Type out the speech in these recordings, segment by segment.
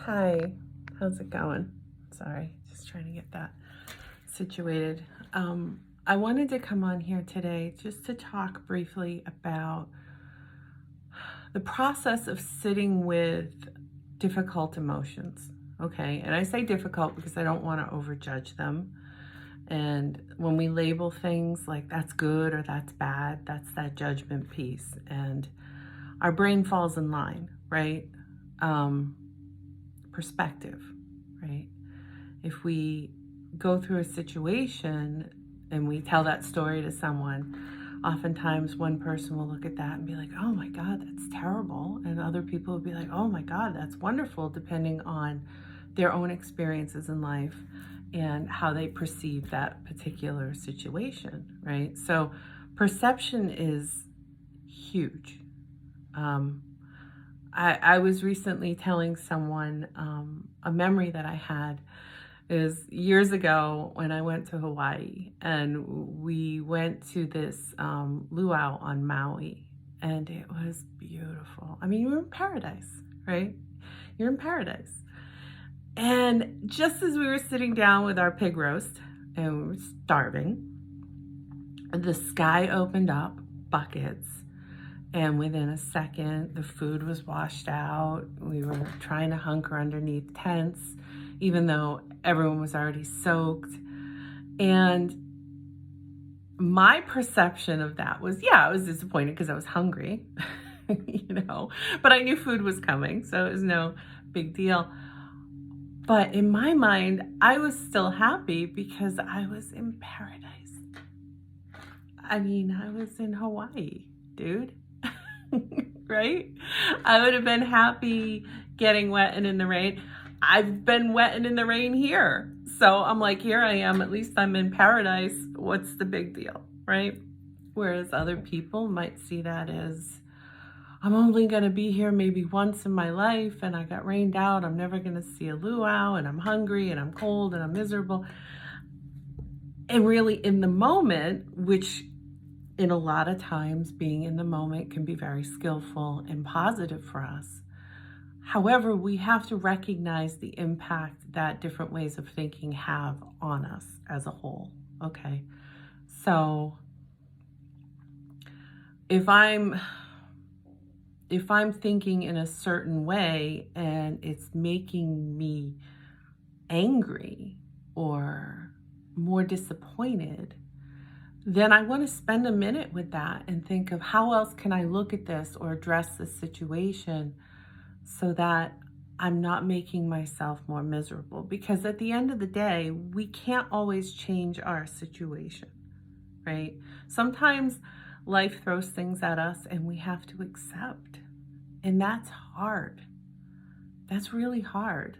Hi, how's it going? Sorry, just trying to get that situated. I wanted to come on here today just to talk briefly about the process of sitting with difficult emotions. Okay, and I say difficult because I don't want to overjudge them. And when we label things like that's good or that's bad, that's that judgment piece. And our brain falls in line, right? Um, Perspective, right? If we go through a situation and we tell that story to someone, oftentimes one person will look at that and be like, oh my God, that's terrible. And other people will be like, oh my God, that's wonderful, depending on their own experiences in life and how they perceive that particular situation, right? So perception is huge. Um, I was recently telling someone a memory that I had is years ago when I went to Hawaii, and we went to this luau on Maui, and it was beautiful. I mean, you're in paradise, right? You're in paradise. And just as we were sitting down with our pig roast and we were starving, the sky opened up, buckets, and within a second, the food was washed out. We were trying to hunker underneath tents, even though everyone was already soaked. And my perception of that was, yeah, I was disappointed because I was hungry, but I knew food was coming, so it was no big deal. But in my mind, I was still happy because I was in paradise. I mean, I was in Hawaii, dude. Right? I would have been happy getting wet and in the rain. I've been wet and in the rain here. So I'm like, here I am. At least I'm in paradise. What's the big deal? Right? Whereas other people might see that as, I'm only going to be here maybe once in my life and I got rained out. I'm never going to see a luau and I'm hungry and I'm cold and I'm miserable. And really in the moment, which in a lot of times being in the moment can be very skillful and positive for us. However, we have to recognize the impact that different ways of thinking have on us as a whole. Okay. So if I'm thinking in a certain way and it's making me angry or more disappointed, then I want to spend a minute with that and think of how else can I look at this or address this situation so that I'm not making myself more miserable. Because at the end of the day, we can't always change our situation, right? Sometimes life throws things at us and we have to accept. And that's hard. That's really hard.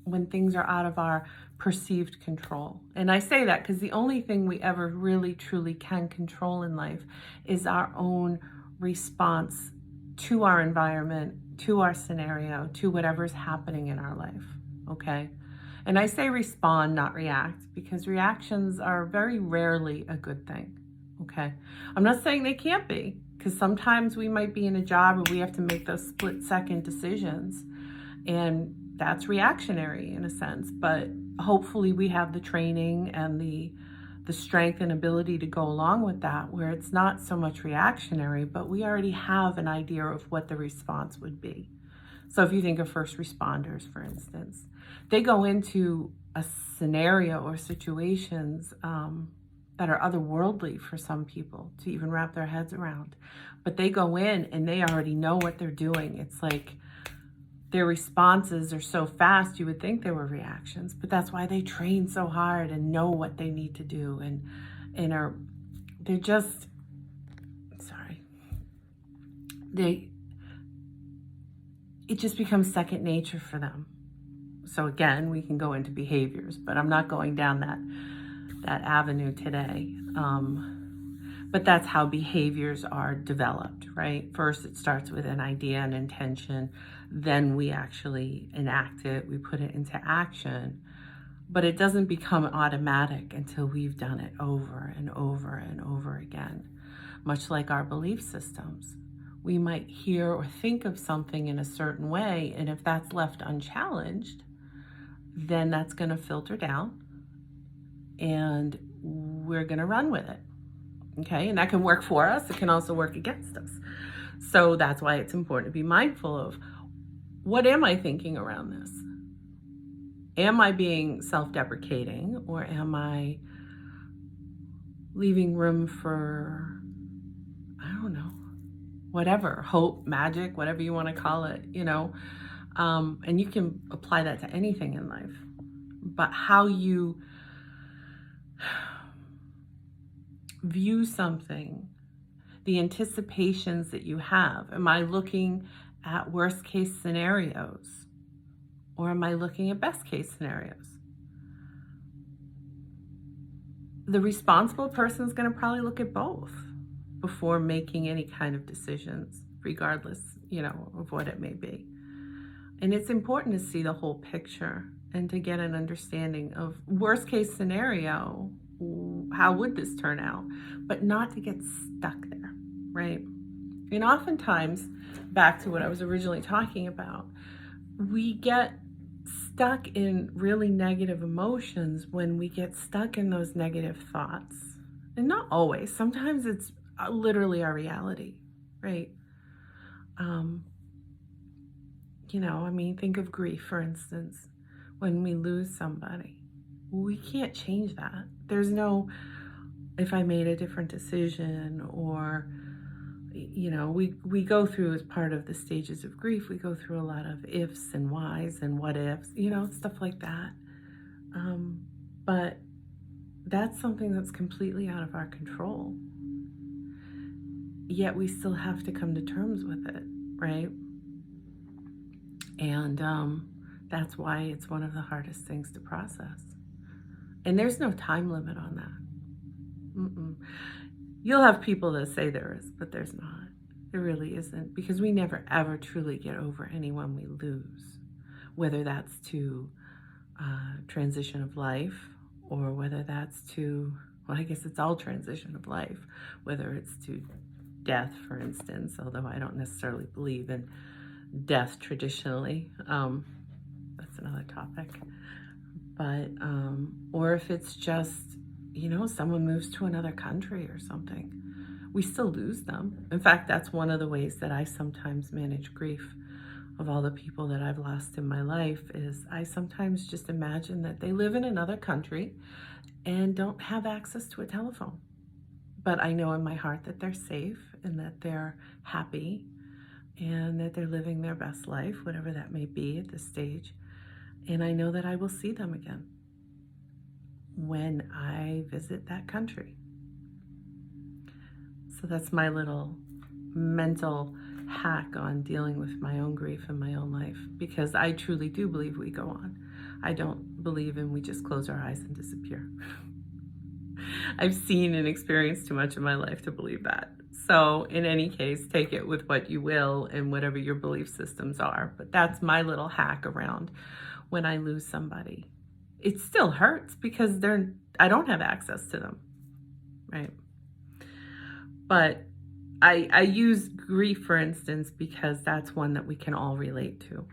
When things are out of our perceived control. And I say that because the only thing we ever really truly can control in life is our own response to our environment, to our scenario, to whatever's happening in our life, okay? And I say respond, not react, because reactions are very rarely a good thing, okay? I'm not saying they can't be, because sometimes we might be in a job where we have to make those split-second decisions, and that's reactionary in a sense, but hopefully we have the training and the strength and ability to go along with that, where it's not so much reactionary, but we already have an idea of what the response would be. So if you think of first responders, for instance, they go into a scenario or situations that are otherworldly for some people to even wrap their heads around. But they go in and they already know what they're doing. It's like their responses are so fast, you would think they were reactions, but that's why they train so hard and know what they need to do and they're just, it just becomes second nature for them. So again, we can go into behaviors, but I'm not going down that avenue today. But that's how behaviors are developed, right? First, it starts with an idea and intention. Then we actually enact it. We put it into action. But it doesn't become automatic until we've done it over and over and over again. Much like our belief systems. we might hear or think of something in a certain way. And if that's left unchallenged, then that's going to filter down and we're going to run with it. Okay. And that can work for us. It can also work against us. So that's why it's important to be mindful of, what am I thinking around this? Am I being self-deprecating, or am I leaving room for, I don't know, whatever, hope, magic, whatever you want to call it, and you can apply that to anything in life. But how you view something, the anticipations that you have. Am I looking at worst case scenarios, or am I looking at best case scenarios? The responsible person is going to probably look at both before making any kind of decisions, regardless, of what it may be. And it's important to see the whole picture and to get an understanding of worst case scenario, how would this turn out, but not to get stuck there, right? And oftentimes, back to what I was originally talking about, we get stuck in really negative emotions when we get stuck in those negative thoughts. And not always. Sometimes it's literally our reality, right? Think of grief, for instance. When we lose somebody, we can't change that. There's no, if I made a different decision, or we go through, as part of the stages of grief, we go through a lot of ifs and whys and what ifs, stuff like that. But that's something that's completely out of our control. Yet we still have to come to terms with it, right? And that's why it's one of the hardest things to process. And there's no time limit on that. You'll have people that say there is, but there's not. There really isn't, because we never ever truly get over anyone we lose, whether that's to transition of life, or whether that's to, well, I guess it's all transition of life, whether it's to death, for instance, although I don't necessarily believe in death traditionally. That's another topic. But, or if it's just, someone moves to another country or something, we still lose them. In fact, that's one of the ways that I sometimes manage grief of all the people that I've lost in my life, is I sometimes just imagine that they live in another country and don't have access to a telephone. But I know in my heart that they're safe and that they're happy and that they're living their best life, whatever that may be at this stage. And I know that I will see them again when I visit that country. So that's my little mental hack on dealing with my own grief in my own life, because I truly do believe we go on. I don't believe in we just close our eyes and disappear. I've seen and experienced too much in my life to believe that. So in any case, take it with what you will and whatever your belief systems are. But that's my little hack around when I lose somebody. It still hurts because I don't have access to them, right? But I use grief, for instance, because that's one that we can all relate to,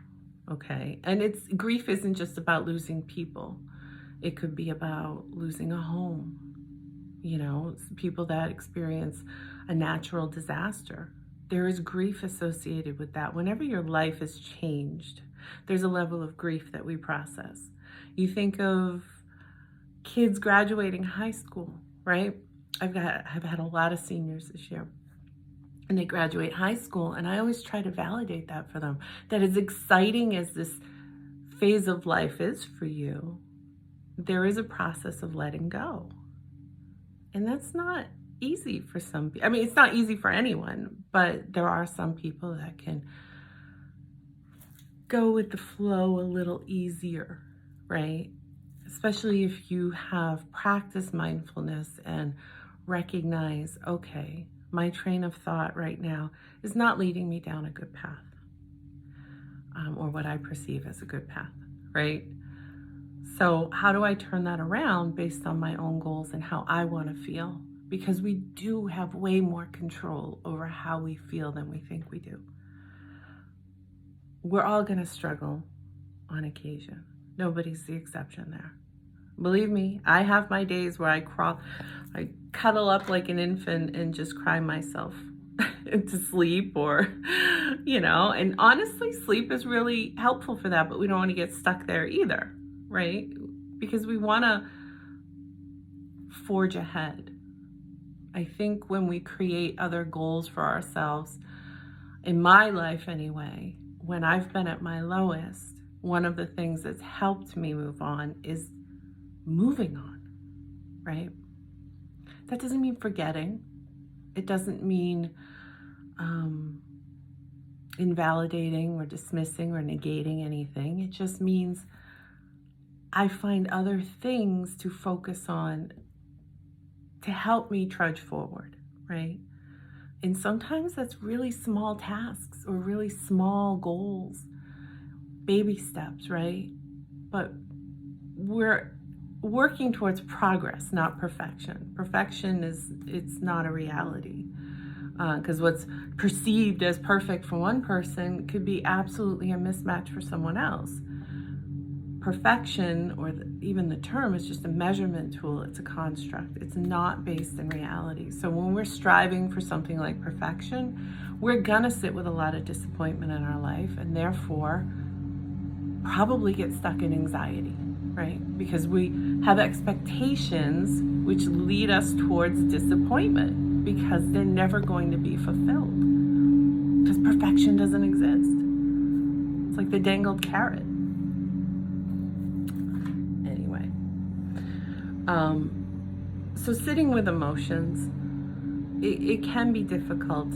okay? And grief isn't just about losing people. It could be about losing a home, people that experience a natural disaster. There is grief associated with that. Whenever your life is changed, there's a level of grief that we process. You think of kids graduating high school, right? I've had a lot of seniors this year, and they graduate high school, and I always try to validate that for them, that as exciting as this phase of life is for you, there is a process of letting go. And that's not easy for some people. I mean, it's not easy for anyone, but there are some people that can go with the flow a little easier, right? Especially if you have practiced mindfulness and recognize, okay, my train of thought right now is not leading me down a good path, or what I perceive as a good path, right? So how do I turn that around based on my own goals and how I want to feel? because we do have way more control over how we feel than we think we do. We're all going to struggle on occasion. Nobody's the exception there. Believe me, I have my days where I cuddle up like an infant and just cry myself into sleep, or, and honestly, sleep is really helpful for that, but we don't want to get stuck there either, right? Because we want to forge ahead. I think when we create other goals for ourselves, in my life anyway, when I've been at my lowest, one of the things that's helped me move on is moving on, right? That doesn't mean forgetting. It doesn't mean invalidating or dismissing or negating anything. It just means I find other things to focus on to help me trudge forward, right? And sometimes that's really small tasks or really small goals, baby steps, right? But we're working towards progress, not perfection. Perfection it's not a reality, because what's perceived as perfect for one person could be absolutely a mismatch for someone else. Perfection, or even the term, is just a measurement tool. It's a construct. It's not based in reality. So when we're striving for something like perfection, we're gonna sit with a lot of disappointment in our life, and therefore probably get stuck in anxiety, right? Because we have expectations which lead us towards disappointment, because they're never going to be fulfilled, because perfection doesn't exist. It's like the dangled carrot. Anyway, so sitting with emotions, it can be difficult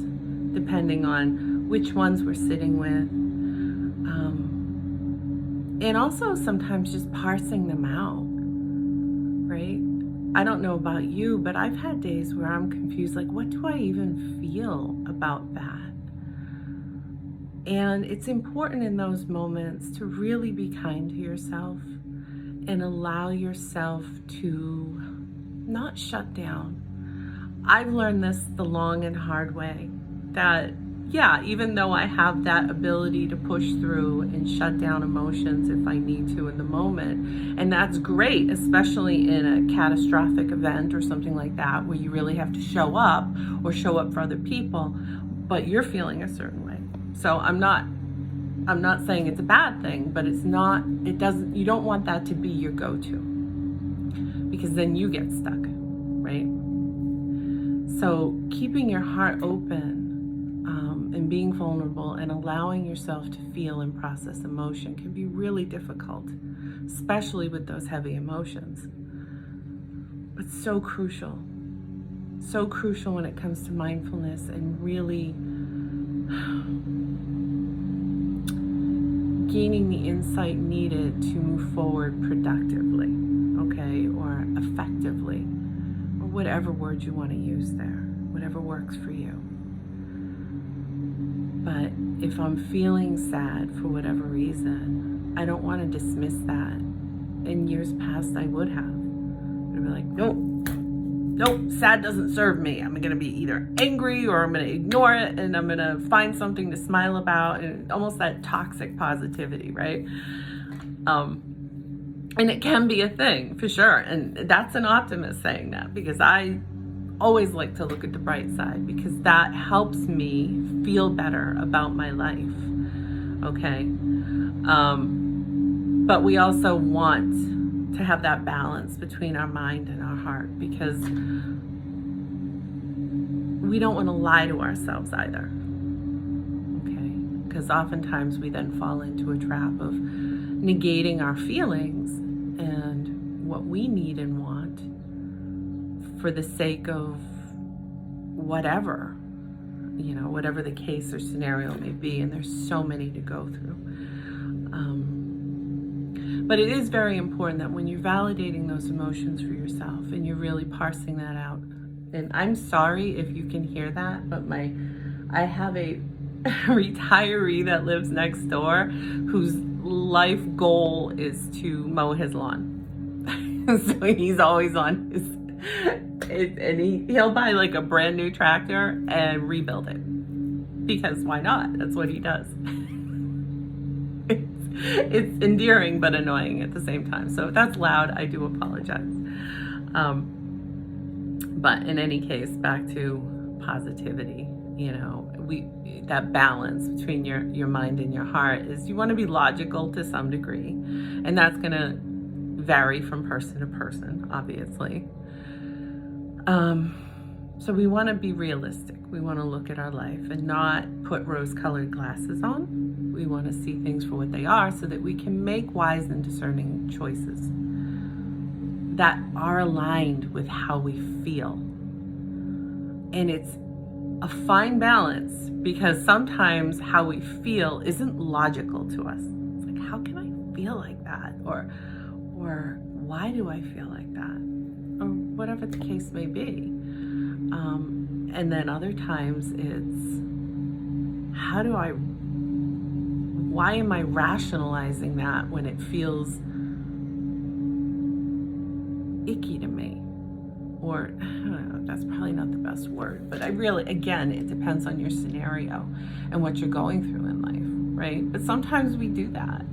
depending on which ones we're sitting with. And also sometimes just parsing them out, right? I don't know about you, but I've had days where I'm confused, like, what do I even feel about that? And it's important in those moments to really be kind to yourself and allow yourself to not shut down. I've learned this the long and hard way, that even though I have that ability to push through and shut down emotions if I need to in the moment, and that's great, especially in a catastrophic event or something like that, where you really have to show up or show up for other people, but you're feeling a certain way. So I'm not saying it's a bad thing, but you don't want that to be your go-to, because then you get stuck, right? So keeping your heart open, and being vulnerable and allowing yourself to feel and process emotion can be really difficult, especially with those heavy emotions. But so crucial when it comes to mindfulness and really gaining the insight needed to move forward productively, okay, or effectively, or whatever word you want to use there, whatever works for you. But if I'm feeling sad for whatever reason, I don't want to dismiss that. In years past, I would have. I'd be like, nope, sad doesn't serve me. I'm going to be either angry or I'm going to ignore it, and I'm going to find something to smile about, and almost that toxic positivity, right? And it can be a thing, for sure. And that's an optimist saying that, because I always like to look at the bright side, because that helps me feel better about my life, okay? But we also want to have that balance between our mind and our heart, because we don't want to lie to ourselves either, okay? Because oftentimes we then fall into a trap of negating our feelings and what we need and want for the sake of whatever, whatever the case or scenario may be. And there's so many to go through. But it is very important that when you're validating those emotions for yourself and you're really parsing that out, and I'm sorry if you can hear that, but I have a retiree that lives next door whose life goal is to mow his lawn. So he's always on He'll buy like a brand new tractor and rebuild it, because why not? That's what he does. It's endearing but annoying at the same time. So if that's loud, I do apologize. But in any case, back to positivity. That balance between your mind and your heart is, you want to be logical to some degree, and that's going to vary from person to person, obviously. So we want to be realistic. We want to look at our life and not put rose-colored glasses on. We want to see things for what they are, so that we can make wise and discerning choices that are aligned with how we feel. And it's a fine balance, because sometimes how we feel isn't logical to us. It's like, how can I feel like that? Or why do I feel like that? Or whatever the case may be. And then other times it's, why am I rationalizing that when it feels icky to me? Or, I don't know, that's probably not the best word, but again, it depends on your scenario and what you're going through in life, right? But sometimes we do that.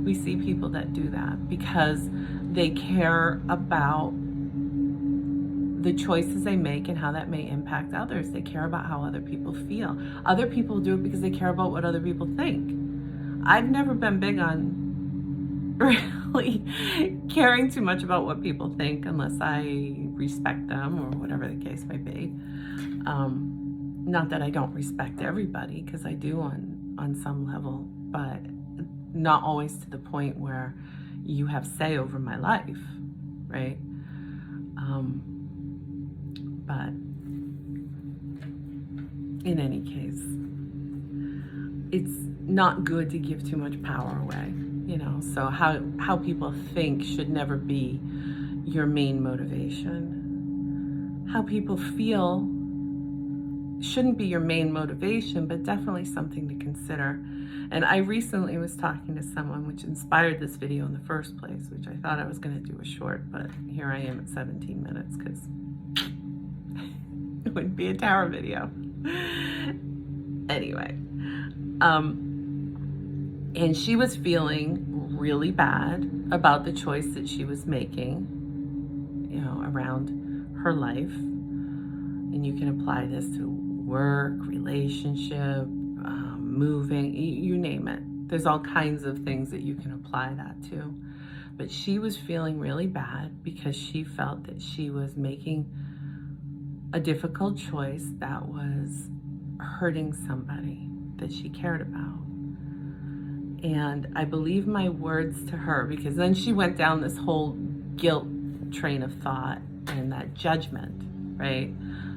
We see people that do that because they care about the choices they make and how that may impact others. They care about how other people feel. Other people do it because they care about what other people think. I've never been big on really caring too much about what people think, unless I respect them or whatever the case may be. Not that I don't respect everybody, because I do on some level, but not always to the point where you have say over my life, right? But in any case, it's not good to give too much power away, so how people think should never be your main motivation. How people feel shouldn't be your main motivation, but definitely something to consider. And I recently was talking to someone, which inspired this video in the first place, which I thought I was going to do a short, but here I am at 17 minutes, because it wouldn't be a tower video. Anyway, and she was feeling really bad about the choice that she was making, around her life. And you can apply this to work, relationship, moving, you name it. There's all kinds of things that you can apply that to. But she was feeling really bad because she felt that she was making a difficult choice that was hurting somebody that she cared about. And I believe my words to her, because then she went down this whole guilt train of thought and that judgment, right?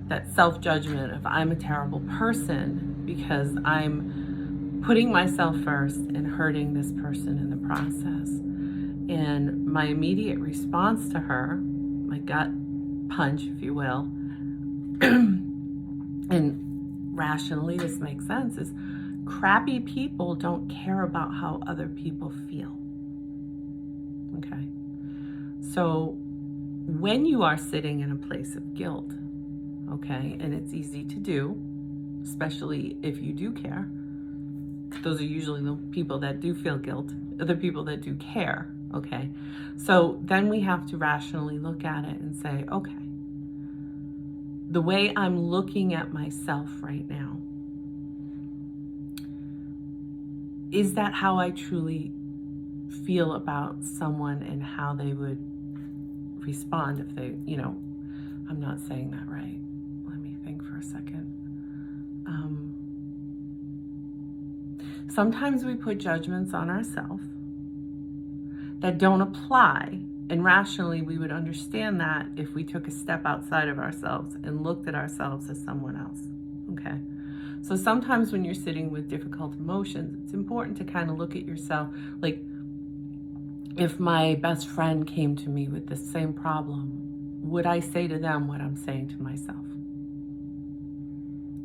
That self-judgment of, I'm a terrible person because I'm putting myself first and hurting this person in the process. And my immediate response to her, my gut punch, if you will, and rationally this makes sense, is crappy people don't care about how other people feel. Okay? So when you are sitting in a place of guilt, okay, and it's easy to do, especially if you do care. Those are usually the people that do feel guilt, the people that do care, okay? So then we have to rationally look at it and say, okay, the way I'm looking at myself right now, is that how I truly feel about someone and how they would respond if they, I'm not saying that right. Let me think for a second. Sometimes we put judgments on ourselves that don't apply, and rationally we would understand that if we took a step outside of ourselves and looked at ourselves as someone else, okay? So sometimes when you're sitting with difficult emotions, it's important to kind of look at yourself. Like, if my best friend came to me with the same problem, would I say to them what I'm saying to myself?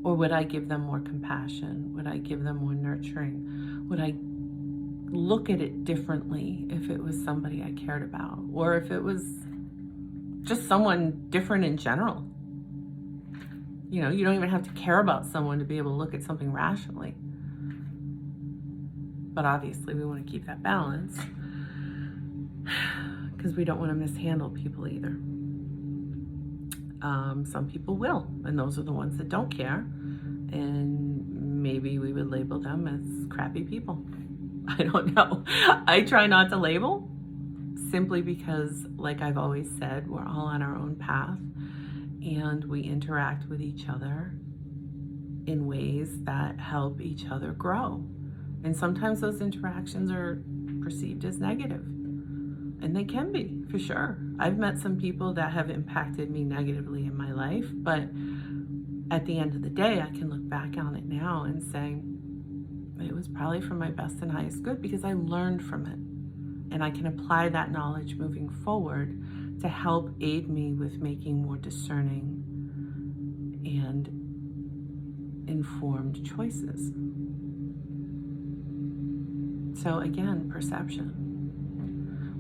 Or would I give them more compassion? Would I give them more nurturing? Would I look at it differently if it was somebody I cared about? Or if it was just someone different in general. You know, you don't even have to care about someone to be able to look at something rationally. But obviously we want to keep that balance because we don't want to mishandle people either. Some people will, and those are the ones that don't care. And maybe we would label them as crappy people. I don't know. I try not to label simply because, like I've always said, we're all on our own path and we interact with each other in ways that help each other grow. And sometimes those interactions are perceived as negative. And they can be, for sure. I've met some people that have impacted me negatively in my life, but at the end of the day, I can look back on it now and say, it was probably for my best and highest good because I learned from it. And I can apply that knowledge moving forward to help aid me with making more discerning and informed choices. So again, perception.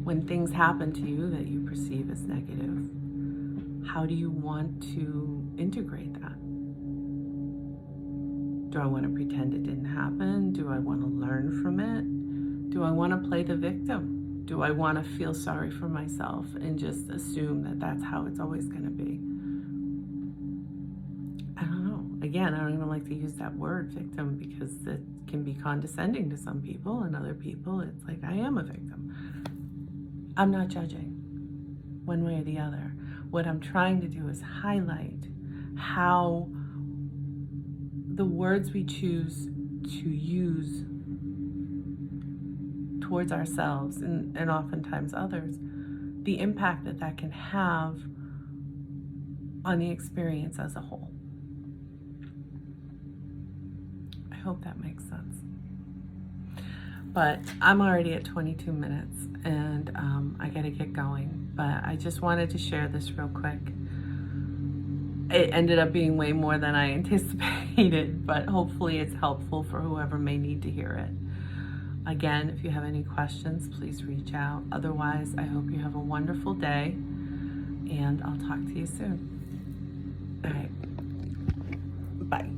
When things happen to you that you perceive as negative, how do you want to integrate that? Do I want to pretend it didn't happen? Do I want to learn from it? Do I want to play the victim? Do I want to feel sorry for myself and just assume that that's how it's always going to be? I don't know. Again, I don't even like to use that word victim because it can be condescending to some people, and other people it's like, I am a victim. I'm not judging one way or the other. What I'm trying to do is highlight how the words we choose to use towards ourselves and oftentimes others, the impact that that can have on the experience as a whole. I hope that makes sense. But I'm already at 22 minutes and I gotta get going. But I just wanted to share this real quick. It ended up being way more than I anticipated, but hopefully it's helpful for whoever may need to hear it. Again, if you have any questions, please reach out. Otherwise, I hope you have a wonderful day and I'll talk to you soon. All right. Bye.